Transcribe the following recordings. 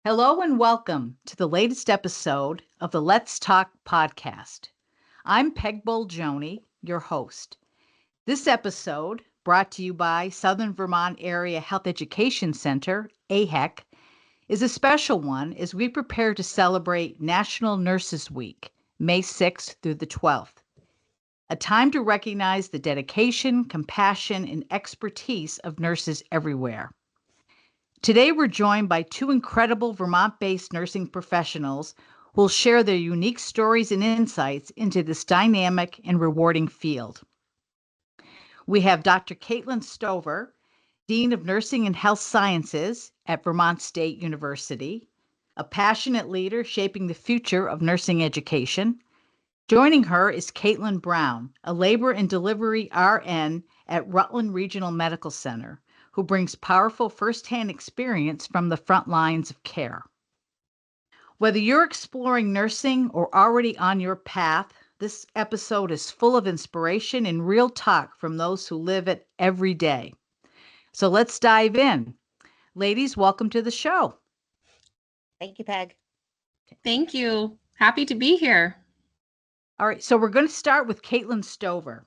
Hello and welcome to the latest episode of the Let's Talk podcast. I'm Peg Bolgioni, your host. This episode, brought to you by Southern Vermont Area Health Education Center, AHEC, is a special one as we prepare to celebrate National Nurses Week, May 6th through the 12th, a time to recognize the dedication, compassion, and expertise of nurses everywhere. Today, we're joined by two incredible Vermont-based nursing professionals who will share their unique stories and insights into this dynamic and rewarding field. We have Dr. Katelynn Stover, Dean of Nursing and Health Sciences at Vermont State University, a passionate leader shaping the future of nursing education. Joining her is Katelynn Brown, a labor and delivery RN at Rutland Regional Medical Center, who brings powerful firsthand experience from the front lines of care. Whether you're exploring nursing or already on your path, this episode is full of inspiration and real talk from those who live it every day. So let's dive in. Ladies, welcome to the show. Thank you, Peg. Thank you. Happy to be here. All right, so we're going to start with Katelynn Stover.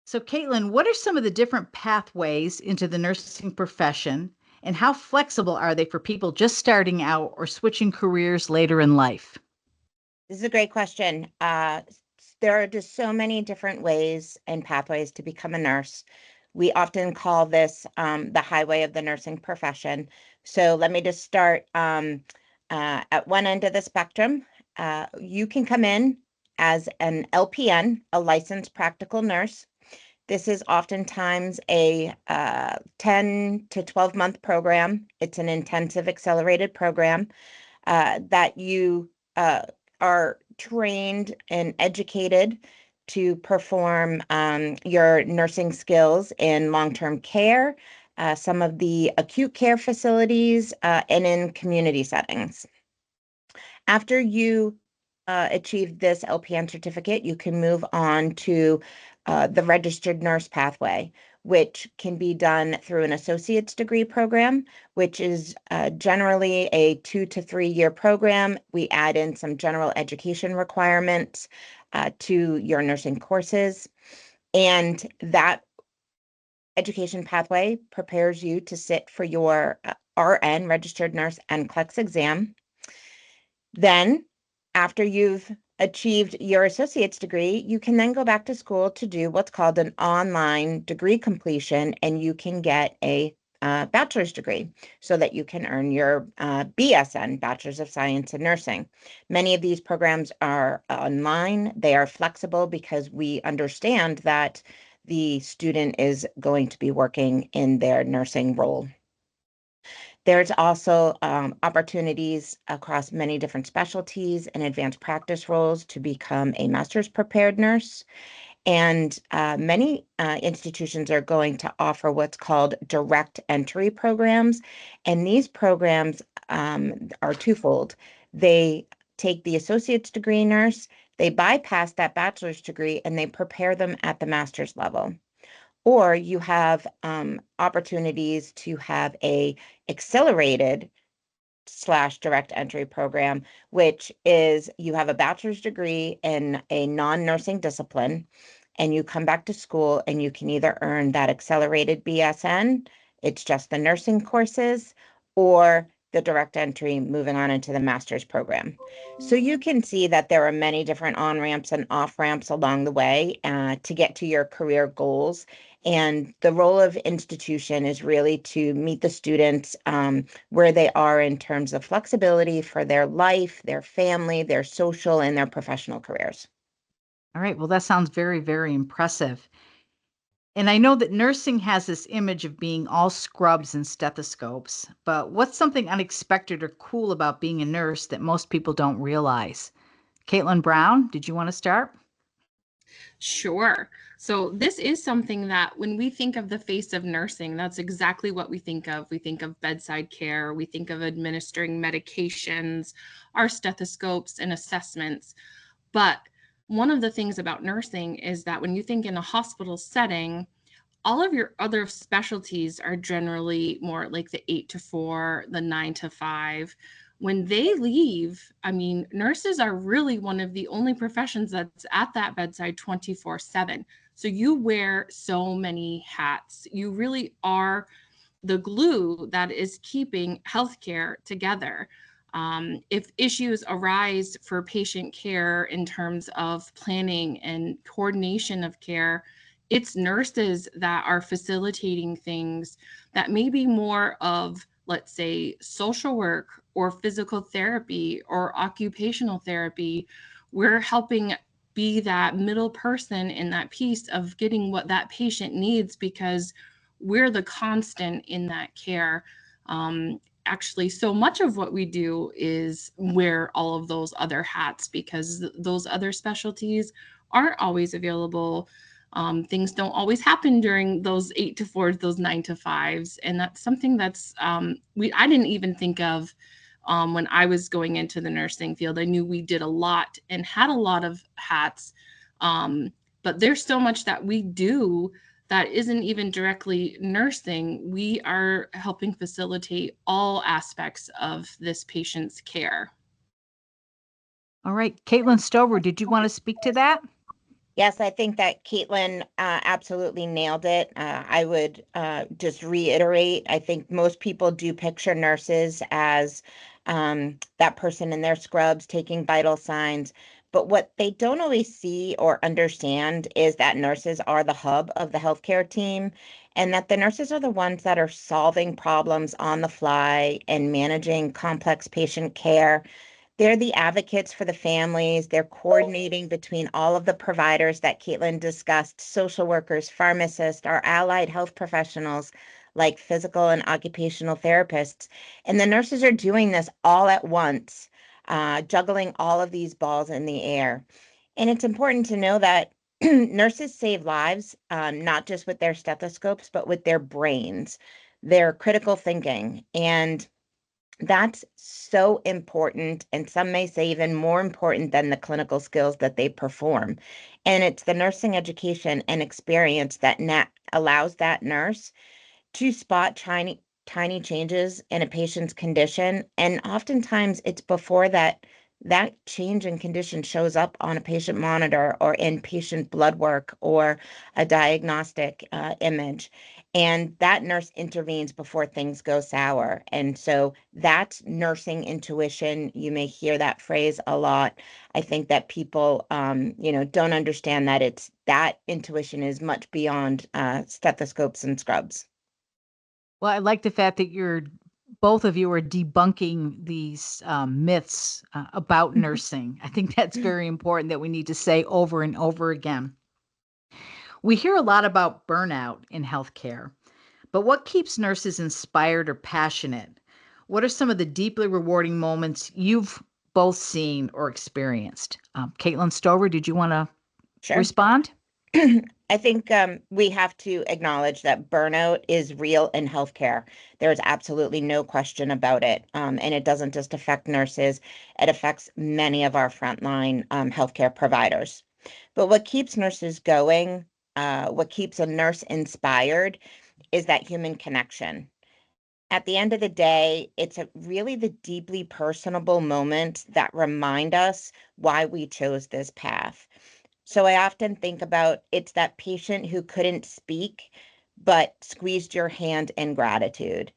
So, Katelynn, what are some of the different pathways into the nursing profession, and how flexible are they for people just starting out or switching careers later in life? This is a great question. There are just so many different ways and pathways to become a nurse. We often call this the highway of the nursing profession. So let me just start at one end of the spectrum. You can come in as an LPN, a licensed practical nurse. This is oftentimes a 10 to 12-month program. It's an intensive accelerated program that you are trained and educated to perform your nursing skills in long-term care, some of the acute care facilities, and in community settings. After you achieve this LPN certificate, you can move on to the registered nurse pathway, which can be done through an associate's degree program, which is generally a 2 to 3 year program. We add in some general education requirements to your nursing courses, and that education pathway prepares you to sit for your RN, registered nurse NCLEX exam. Then, after you've achieved your associate's degree, you can then go back to school to do what's called an online degree completion, and you can get a bachelor's degree so that you can earn your BSN, Bachelor's of Science in Nursing. Many of these programs are online. They are flexible because we understand that the student is going to be working in their nursing role. There's also opportunities across many different specialties and advanced practice roles to become a master's prepared nurse. And many institutions are going to offer what's called direct entry programs. And these programs are twofold. They take the associate's degree nurse, they bypass that bachelor's degree, and they prepare them at the master's level. Or you have opportunities to have a accelerated / direct entry program, which is you have a bachelor's degree in a non-nursing discipline, and you come back to school and you can either earn that accelerated BSN, it's just the nursing courses, or the direct entry moving on into the master's program. So you can see that there are many different on-ramps and off-ramps along the way to get to your career goals. And the role of institution is really to meet the students where they are in terms of flexibility for their life, their family, their social, and their professional careers. All right, well, that sounds very, very impressive. And I know that nursing has this image of being all scrubs and stethoscopes, but what's something unexpected or cool about being a nurse that most people don't realize? Katelynn Brown, did you want to start? Sure. So this is something that when we think of the face of nursing, that's exactly what we think of. We think of bedside care, we think of administering medications, our stethoscopes and assessments. But one of the things about nursing is that when you think in a hospital setting, all of your other specialties are generally more like the 8 to 4, the 9 to 5. When they leave, I mean, nurses are really one of the only professions that's at that bedside 24/7. So you wear so many hats. You really are the glue that is keeping healthcare together. If issues arise for patient care in terms of planning and coordination of care, it's nurses that are facilitating things that may be more of, let's say, social work or physical therapy or occupational therapy. We're helping be that middle person in that piece of getting what that patient needs, because we're the constant in that care. Actually, so much of what we do is wear all of those other hats, because those other specialties aren't always available. Things don't always happen during those 8 to 4s, those 9 to 5s. And that's something that's I didn't even think of when I was going into the nursing field. I knew we did a lot and had a lot of hats, but there's so much that we do that isn't even directly nursing. We are helping facilitate all aspects of this patient's care. All right, Katelynn Stover, did you want to speak to that? Yes, I think that Katelynn absolutely nailed it. I would just reiterate, I think most people do picture nurses as that person in their scrubs taking vital signs. But what they don't always see or understand is that nurses are the hub of the healthcare team, and that the nurses are the ones that are solving problems on the fly and managing complex patient care. They're the advocates for the families. They're coordinating between all of the providers that Katelynn discussed, social workers, pharmacists, our allied health professionals like physical and occupational therapists. And the nurses are doing this all at once, juggling all of these balls in the air. And it's important to know that nurses save lives, not just with their stethoscopes, but with their brains, their critical thinking. And that's so important, and some may say even more important than the clinical skills that they perform. And it's the nursing education and experience that allows that nurse to spot tiny changes in a patient's condition. And oftentimes it's before that change in condition shows up on a patient monitor or in patient blood work or a diagnostic image. And that nurse intervenes before things go sour. And so that's nursing intuition. You may hear that phrase a lot. I think that people, don't understand that that intuition is much beyond stethoscopes and scrubs. Well, I like the fact that both of you are debunking these myths about nursing. I think that's very important that we need to say over and over again. We hear a lot about burnout in healthcare, but what keeps nurses inspired or passionate? What are some of the deeply rewarding moments you've both seen or experienced? Katelynn Stover, did you want to respond? I think we have to acknowledge that burnout is real in healthcare. There's absolutely no question about it. And it doesn't just affect nurses, it affects many of our frontline healthcare providers. But what keeps nurses going, what keeps a nurse inspired, is that human connection. At the end of the day, it's really the deeply personable moments that remind us why we chose this path. So I often think about it's that patient who couldn't speak, but squeezed your hand in gratitude.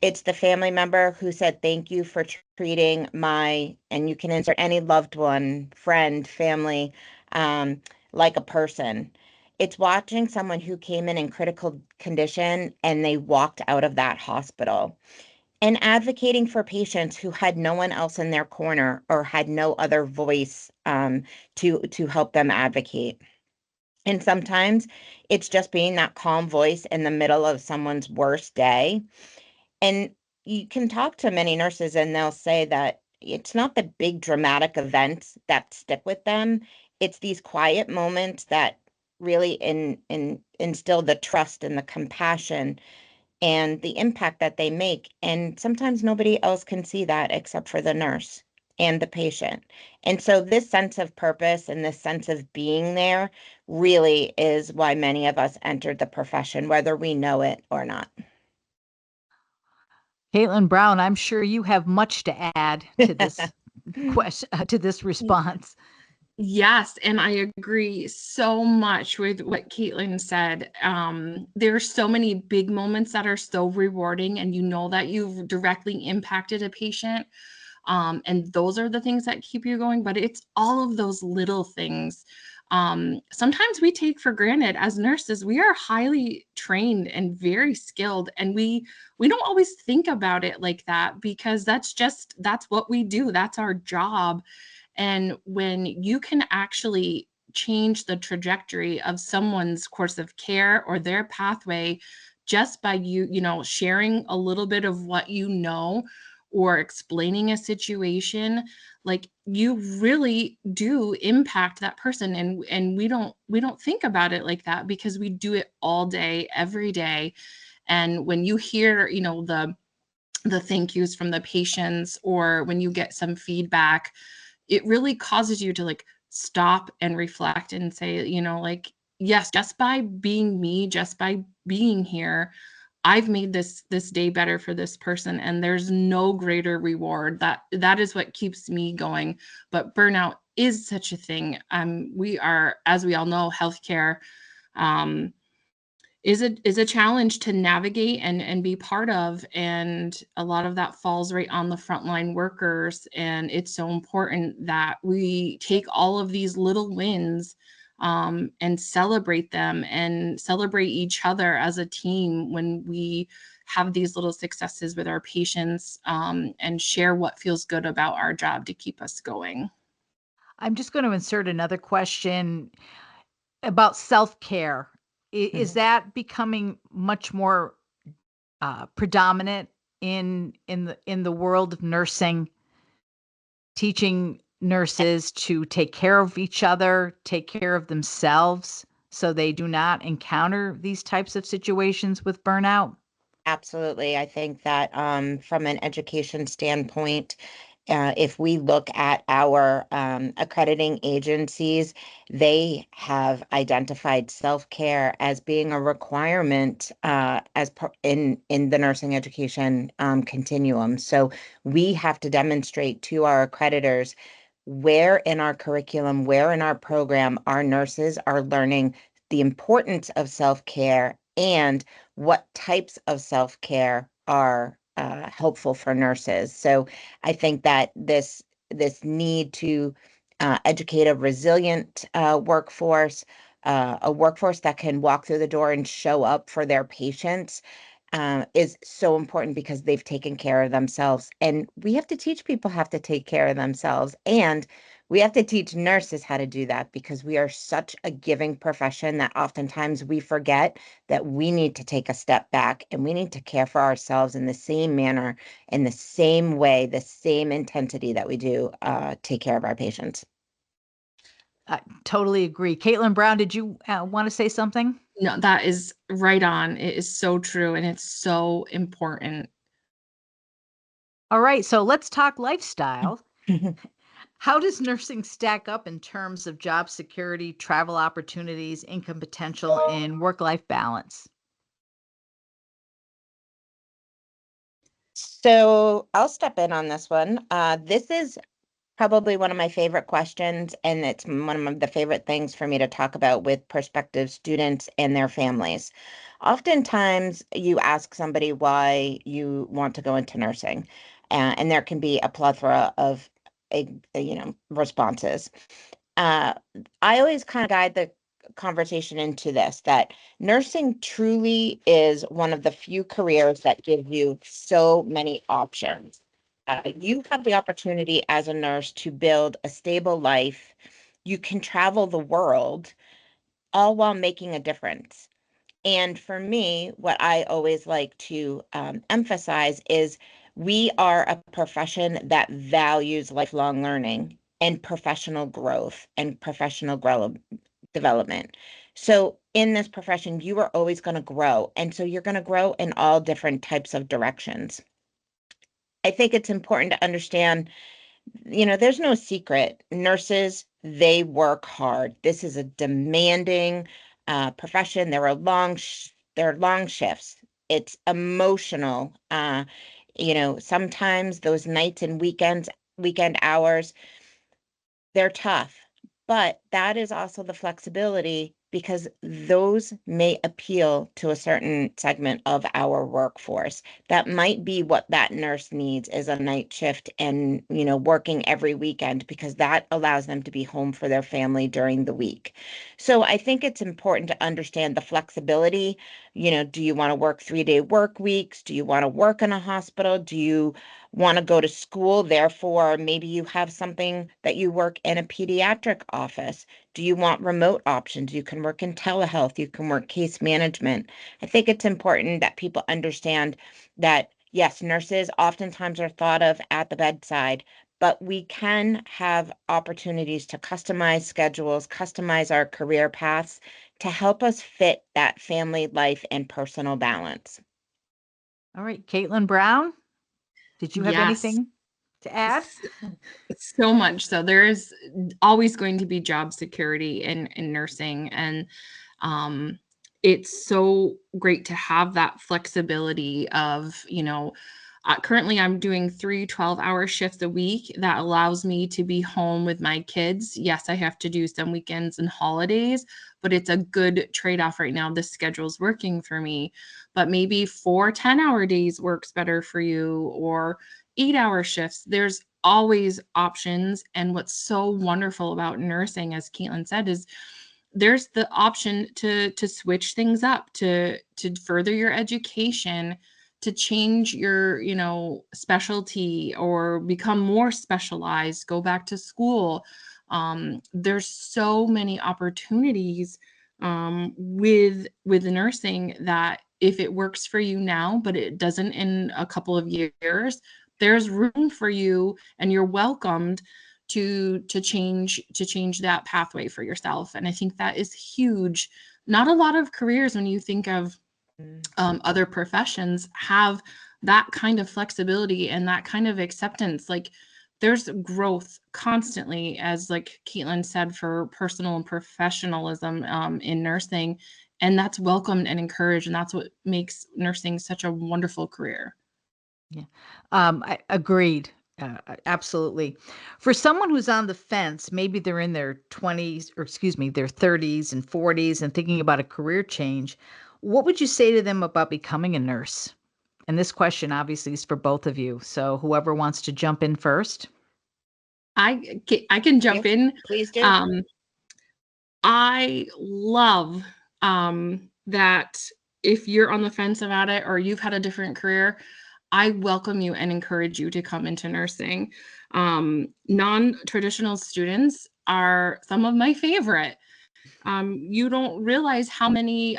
It's the family member who said, thank you for treating and you can insert any loved one, friend, family, like a person. It's watching someone who came in critical condition and they walked out of that hospital, and advocating for patients who had no one else in their corner or had no other voice to help them advocate. And sometimes it's just being that calm voice in the middle of someone's worst day. And you can talk to many nurses and they'll say that it's not the big dramatic events that stick with them. It's these quiet moments that really instill the trust and the compassion and the impact that they make. And sometimes nobody else can see that except for the nurse. and the patient. And so this sense of purpose and this sense of being there really is why many of us entered the profession, whether we know it or not. Katelynn Brown, I'm sure you have much to add to this question, to this response. Yes, and I agree so much with what Katelynn said. There are so many big moments that are so rewarding, and you know that you've directly impacted a patient. And those are the things that keep you going, but it's all of those little things. Sometimes we take for granted as nurses. We are highly trained and very skilled, and we don't always think about it like that, because that's what we do. That's our job. And when you can actually change the trajectory of someone's course of care or their pathway just by sharing a little bit of what you know or explaining a situation, like, you really do impact that person. And we don't think about it like that, because we do it all day, every day. And when you hear, the thank yous from the patients, or when you get some feedback, it really causes you to like stop and reflect and say, like, yes, just by being me, just by being here, I've made this day better for this person, and there's no greater reward. That is what keeps me going. But burnout is such a thing. We are, as we all know, healthcare is a challenge to navigate and be part of, and a lot of that falls right on the frontline workers. And it's so important that we take all of these little wins and celebrate them and celebrate each other as a team when we have these little successes with our patients, and share what feels good about our job to keep us going. I'm just going to insert another question about self-care. Is that becoming much more predominant in the world of nursing, teaching nurses to take care of each other, take care of themselves, so they do not encounter these types of situations with burnout? Absolutely. I think that from an education standpoint, if we look at our accrediting agencies, they have identified self-care as being a requirement in the nursing education continuum. So we have to demonstrate to our accreditors where in our curriculum, where in our program, our nurses are learning the importance of self-care and what types of self-care are helpful for nurses. So I think that this need to educate a resilient workforce, a workforce that can walk through the door and show up for their patients, is so important, because they've taken care of themselves. And we have to teach people how to take care of themselves. And we have to teach nurses how to do that, because we are such a giving profession that oftentimes we forget that we need to take a step back and we need to care for ourselves in the same manner, in the same way, the same intensity that we do take care of our patients. I totally agree. Katelynn Brown, did you want to say something? No, that is right on. It is so true, and it's so important. All right, so let's talk lifestyle. How does nursing stack up in terms of job security, travel opportunities, income potential, and work-life balance? So I'll step in on this one. This is probably one of my favorite questions, and it's one of the favorite things for me to talk about with prospective students and their families. Oftentimes, you ask somebody why you want to go into nursing, and there can be a plethora of responses. I always kind of guide the conversation into this, that nursing truly is one of the few careers that give you so many options. You have the opportunity as a nurse to build a stable life. You can travel the world, all while making a difference. And for me, what I always like to emphasize is we are a profession that values lifelong learning and professional growth and professional development. So in this profession, you are always going to grow. And so you're going to grow in all different types of directions. I think it's important to understand there's no secret. Nurses, they work hard. This is a demanding profession. There are long shifts. It's emotional. Sometimes those nights and weekend hours, they're tough, but that is also the flexibility because those may appeal to a certain segment of our workforce. That might be what that nurse needs is a night shift and, working every weekend because that allows them to be home for their family during the week. So I think it's important to understand the flexibility. Do you want to work 3-day work weeks? Do you want to work in a hospital? Do you want to go to school? Therefore, maybe you have something that you work in a pediatric office. Do you want remote options? You can work in telehealth. You can work case management. I think it's important that people understand that, yes, nurses oftentimes are thought of at the bedside, but we can have opportunities to customize schedules, customize our career paths to help us fit that family life and personal balance. All right, Katelynn Brown, did you have Yes. anything to add? So much. So there is always going to be job security in nursing. And it's so great to have that flexibility of, currently I'm doing 3 12-hour shifts a week. That allows me to be home with my kids. Yes, I have to do some weekends and holidays, but it's a good trade-off right now. This schedule's working for me. But maybe 4 10-hour days works better for you, or 8-hour shifts. There's always options. And what's so wonderful about nursing, as Katelynn said, is there's the option to switch things up, to further your education, to change your, specialty or become more specialized, go back to school. There's so many opportunities with nursing that if it works for you now, but it doesn't in a couple of years, there's room for you and you're welcomed to change that pathway for yourself. And I think that is huge. Not a lot of careers, when you think of other professions, have that kind of flexibility and that kind of acceptance. Like, there's growth constantly, as like Katelynn said, for personal and professionalism in nursing, and that's welcomed and encouraged, and that's what makes nursing such a wonderful career. Yeah, I agreed. Absolutely. For someone who's on the fence, maybe they're in their 20s, or excuse me, their 30s and 40s and thinking about a career change, what would you say to them about becoming a nurse? And this question obviously is for both of you. So whoever wants to jump in first. I can jump in. Please do. I love that if you're on the fence about it or you've had a different career, I welcome you and encourage you to come into nursing. Non-traditional students are some of my favorite. You don't realize how many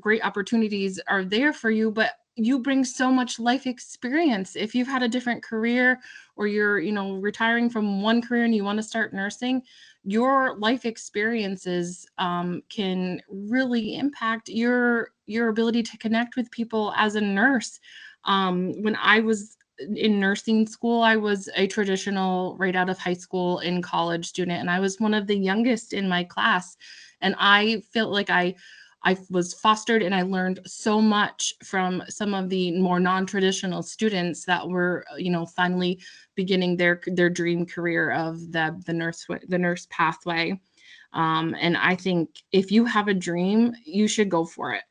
great opportunities are there for you, but you bring so much life experience. If you've had a different career, or you're, retiring from one career and you want to start nursing, your life experiences can really impact your ability to connect with people as a nurse. When I was in nursing school, I was a traditional right out of high school and college student, and I was one of the youngest in my class. And I felt like I was fostered, and I learned so much from some of the more non-traditional students that were, finally beginning their dream career of the nurse pathway. And I think if you have a dream, you should go for it.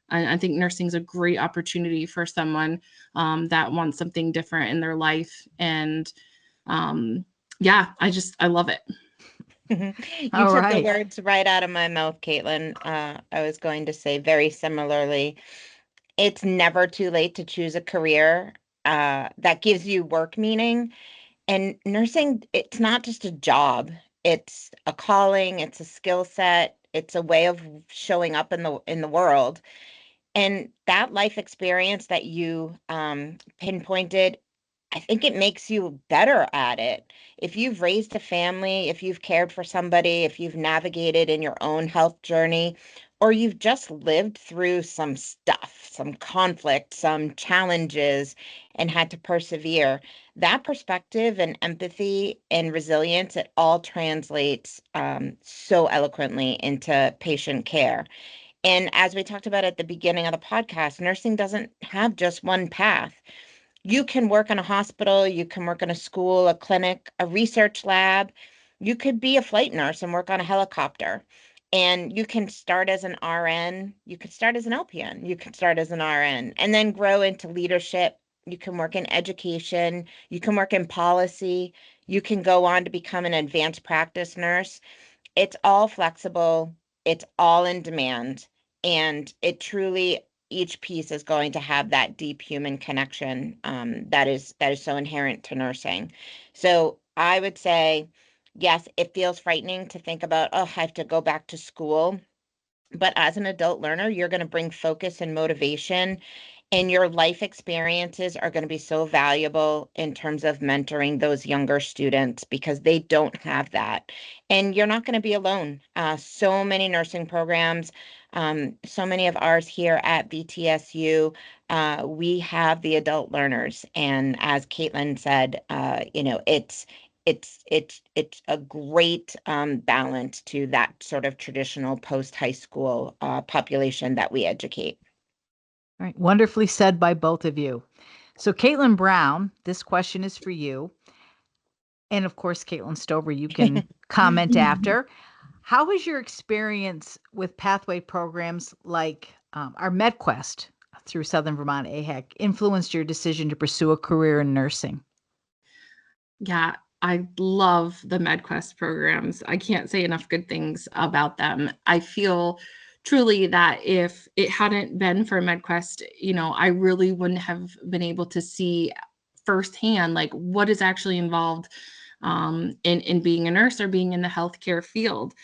I think nursing is a great opportunity for someone that wants something different in their life. And yeah, I love it. You All took the right. words right out of my mouth, Katelynn. I was going to say very similarly, it's never too late to choose a career that gives you work meaning. And nursing, it's not just a job, it's a calling, it's a skill set, it's a way of showing up in the world. And that life experience that you pinpointed, I think it makes you better at it. If you've raised a family, if you've cared for somebody, if you've navigated in your own health journey, or you've just lived through some stuff, some conflict, some challenges, and had to persevere, that perspective and empathy and resilience, it all translates so eloquently into patient care. And as we talked about at the beginning of the podcast, nursing doesn't have just one path. You can work in a hospital, you can work in a school, a clinic, a research lab. You could be a flight nurse and work on a helicopter. And you can start as an RN, you could start as an LPN, you could start as an RN, and then grow into leadership. You can work in education, you can work in policy, you can go on to become an advanced practice nurse. It's all flexible, it's all in demand, and it truly, each piece is going to have that deep human connection that is so inherent to nursing. So I would say, yes, it feels frightening to think about, oh, I have to go back to school. But as an adult learner, you're going to bring focus and motivation, and your life experiences are going to be so valuable in terms of mentoring those younger students because they don't have that. And you're not going to be alone. So many nursing programs, so many of ours here at VTSU, we have the adult learners. And as Katelynn said, it's a great balance to that sort of traditional post-high school population that we educate. All right, wonderfully said by both of you. So, Katelynn Brown, this question is for you. And of course, Caitlin Stover, you can comment after. How has your experience with pathway programs like our MedQuest through Southern Vermont AHEC influenced your decision to pursue a career in nursing? Yeah, I love the MedQuest programs. I can't say enough good things about them. I feel truly that if it hadn't been for MedQuest, I really wouldn't have been able to see firsthand like what is actually involved in being a nurse or being in the healthcare field.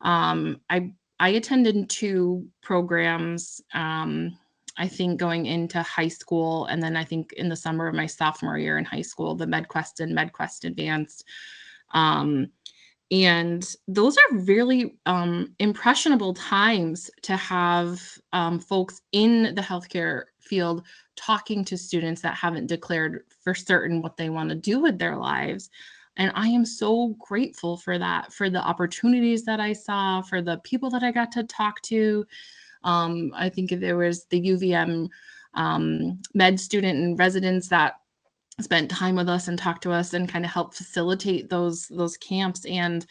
I attended 2 programs. I think going into high school, and then I think in the summer of my sophomore year in high school, the MedQuest and MedQuest Advanced. And those are really impressionable times to have folks in the healthcare field talking to students that haven't declared for certain what they want to do with their lives. And I am so grateful for that, for the opportunities that I saw, for the people that I got to talk to. I think there was the UVM med student and residents that spent time with us and talked to us and kind of helped facilitate those camps. And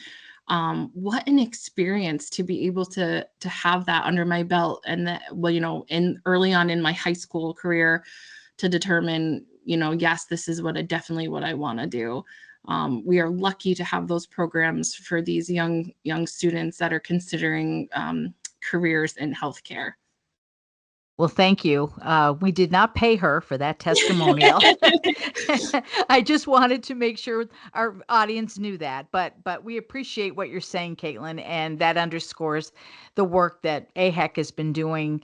what an experience to be able to have that under my belt. And that, in early on in my high school career, to determine, yes, this is what I want to do. We are lucky to have those programs for these young students that are considering careers in healthcare. Well, thank you. We did not pay her for that testimonial. I just wanted to make sure our audience knew that, but we appreciate what you're saying, Katelynn, and that underscores the work that AHEC has been doing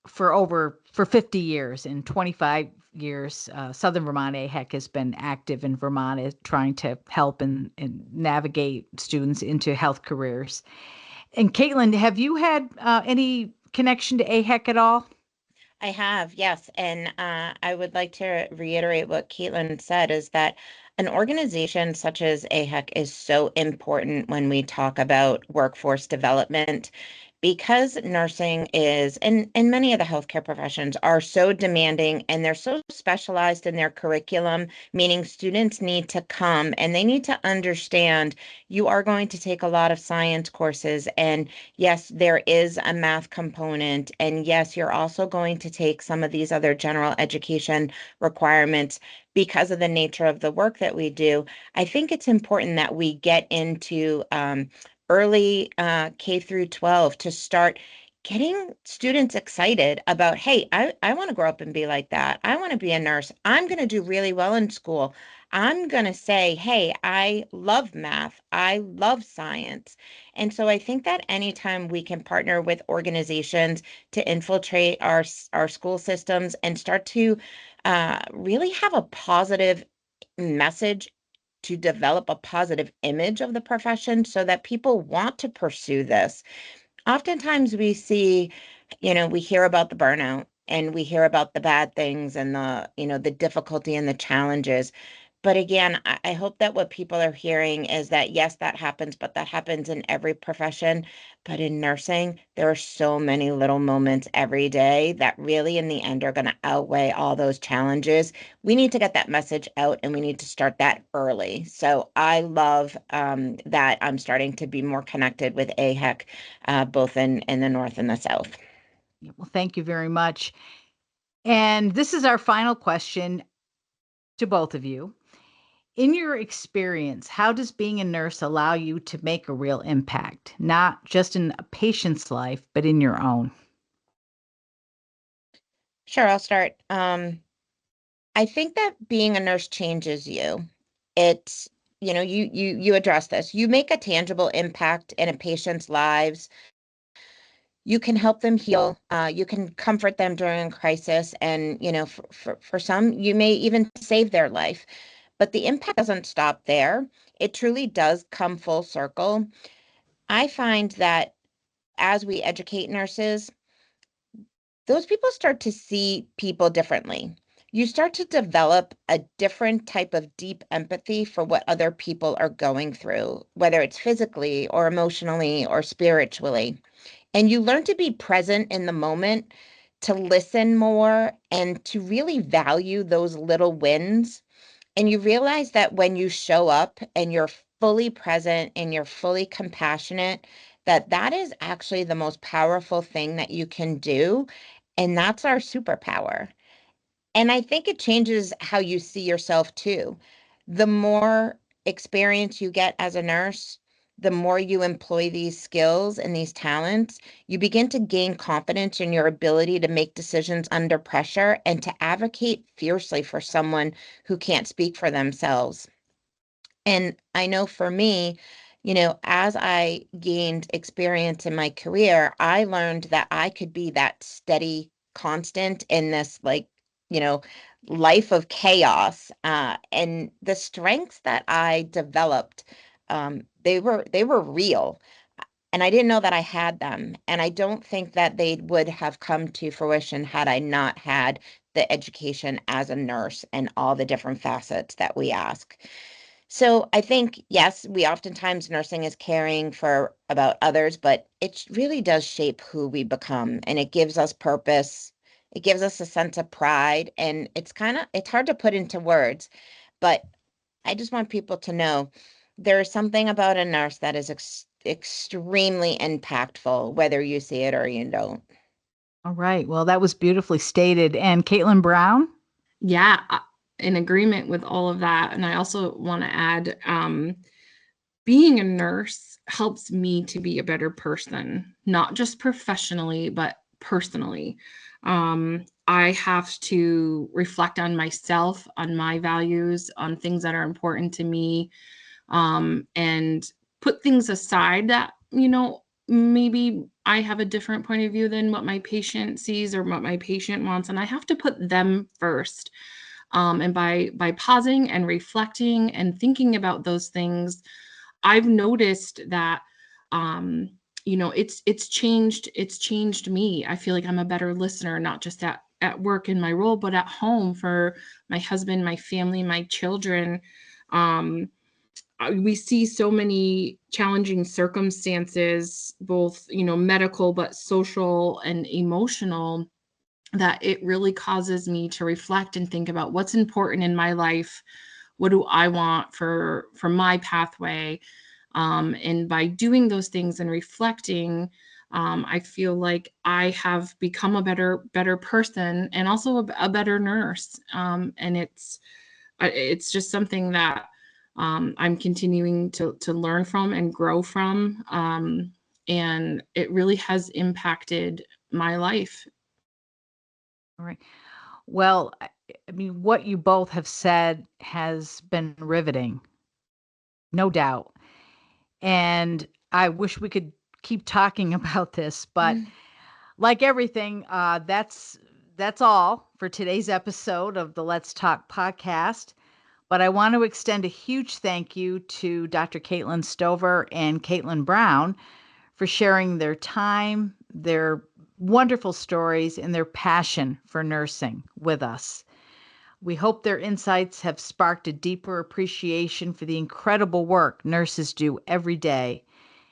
for 50 years. In 25 years, Southern Vermont AHEC has been active in Vermont, trying to help and navigate students into health careers. And Katelynn, have you had any connection to AHEC at all? I have, yes. And I would like to reiterate what Katelynn said, is that an organization such as AHEC is so important when we talk about workforce development, because nursing is, and many of the healthcare professions are so demanding and they're so specialized in their curriculum, meaning students need to come and they need to understand you are going to take a lot of science courses. And yes, there is a math component. And yes, you're also going to take some of these other general education requirements because of the nature of the work that we do. I think it's important that we get into early K through 12 to start getting students excited about, hey, I want to grow up and be like that. I want to be a nurse. I'm going to do really well in school. I'm going to say, hey, I love math. I love science. And so I think that anytime we can partner with organizations to infiltrate our school systems and start to really have a positive message, to develop a positive image of the profession so that people want to pursue this. Oftentimes we see, we hear about the burnout and we hear about the bad things and the difficulty and the challenges. But again, I hope that what people are hearing is that yes, that happens, but that happens in every profession. But in nursing, there are so many little moments every day that really in the end are going to outweigh all those challenges. We need to get that message out and we need to start that early. So I love that I'm starting to be more connected with AHEC, both in the North and the South. Well, thank you very much. And this is our final question to both of you. In your experience, how does being a nurse allow you to make a real impact, not just in a patient's life, but in your own? Sure, I'll start. I think that being a nurse changes you. It's, you address this. You make a tangible impact in a patient's lives. You can help them heal. You can comfort them during a crisis, and for some, you may even save their life. But the impact doesn't stop there. It truly does come full circle. I find that as we educate nurses, those people start to see people differently. You start to develop a different type of deep empathy for what other people are going through, whether it's physically or emotionally or spiritually. And you learn to be present in the moment, to listen more, and to really value those little wins. And you realize that when you show up and you're fully present and you're fully compassionate, that is actually the most powerful thing that you can do. And that's our superpower. And I think it changes how you see yourself too. The more experience you get as a nurse, the more you employ these skills and these talents, you begin to gain confidence in your ability to make decisions under pressure and to advocate fiercely for someone who can't speak for themselves. And I know for me, as I gained experience in my career, I learned that I could be that steady constant in this, like, you know, life of chaos. And the strengths that I developed, they were real. And I didn't know that I had them. And I don't think that they would have come to fruition had I not had the education as a nurse and all the different facets that we ask. So I think, yes, we oftentimes nursing is caring for about others, but it really does shape who we become and it gives us purpose. It gives us a sense of pride and it's hard to put into words, but I just want people to know there is something about a nurse that is extremely impactful, whether you see it or you don't. All right. Well, that was beautifully stated. And Katelynn Brown? Yeah, in agreement with all of that. And I also want to add, being a nurse helps me to be a better person, not just professionally, but personally. I have to reflect on myself, on my values, on things that are important to me, and put things aside that, maybe I have a different point of view than what my patient sees or what my patient wants. And I have to put them first. And by pausing and reflecting and thinking about those things, I've noticed that it's changed me. I feel like I'm a better listener, not just at work in my role, but at home for my husband, my family, my children. Um, we see so many challenging circumstances, both medical, but social and emotional, that it really causes me to reflect and think about what's important in my life. What do I want for my pathway? And by doing those things and reflecting, I feel like I have become a better person and also a better nurse. And it's just something that I'm continuing to learn from and grow from. And it really has impacted my life. All right. Well, I mean, what you both have said has been riveting, no doubt. And I wish we could keep talking about this, but like everything, that's all for today's episode of the Let's Talk podcast. But I want to extend a huge thank you to Dr. Katelynn Stover and Katelynn Brown for sharing their time, their wonderful stories, and their passion for nursing with us. We hope their insights have sparked a deeper appreciation for the incredible work nurses do every day,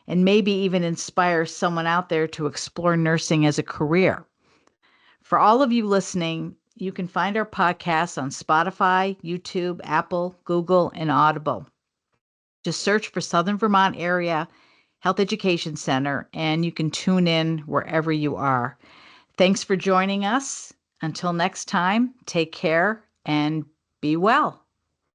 and maybe even inspire someone out there to explore nursing as a career. For all of you listening, you can find our podcasts on Spotify, YouTube, Apple, Google, and Audible. Just search for Southern Vermont Area Health Education Center, and you can tune in wherever you are. Thanks for joining us. Until next time, take care and be well.